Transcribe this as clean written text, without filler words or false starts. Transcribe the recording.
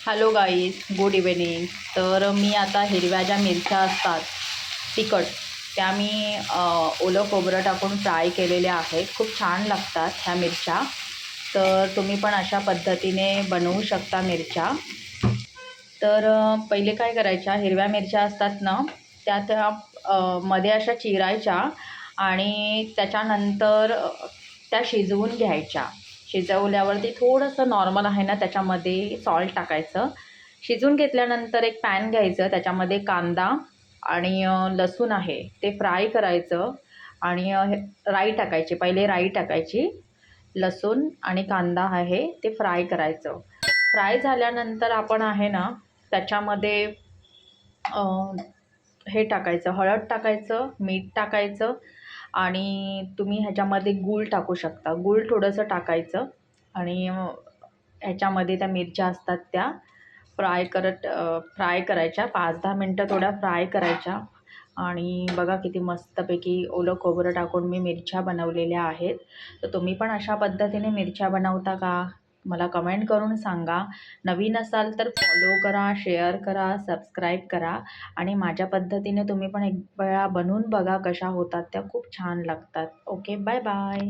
Hello guys, good evening. तर मी आता हिरव्या ज्या मिरच्या असतात तिखट, त्या मी ओलं खोबरं टाकून फ्राय केलेल्या आहेत. खूप छान लागतात ह्या मिरच्या. तर तुम्ही पण अशा पद्धतीने बनवू शकता मिरच्या. तर पहिले काय करायच्या, हिरव्या मिरच्या असतात ना त्या मध्ये अशा चिरायच्या आणि त्याच्यानंतर त्या शिजवून घ्यायच्या. शिजवल्यावरती थोडंसं नॉर्मल आहे ना त्याच्यामध्ये सॉल्ट टाकायचं. शिजवून घेतल्यानंतर एक पॅन घ्यायचं, त्याच्यामध्ये कांदा आणि लसूण आहे ते फ्राय करायचं आणि राई टाकायची. पहिले राई टाकायची, लसूण आणि कांदा आहे ते फ्राय करायचं. फ्राय झाल्यानंतर आपण आहे ना त्याच्यामध्ये हे टाकायचं, हळद टाकायचं, मीठ टाकायचं आणि तुम्ही ह्याच्यामध्ये गूळ टाकू शकता. गूळ थोडंसं टाकायचं आणि ह्याच्यामध्ये त्या मिरच्या असतात त्या फ्राय करायच्या. 5-10 मिनटं थोड्या फ्राय करायच्या. आणि बघा किती मस्तपैकी ओलं खोबरं टाकून मी मिरच्या बनवलेल्या आहेत. तर तुम्ही पण अशा पद्धतीने मिरच्या बनवता का? मला कमेंट करून सांगा. नवीन असाल तर फॉलो करा, शेअर करा, सबस्क्राईब करा आणि माझ्या पद्धतीने तुम्ही पण एक वेळा बनवून बघा कशा होतात त्या. खूप छान लागतात. Okay, bye bye.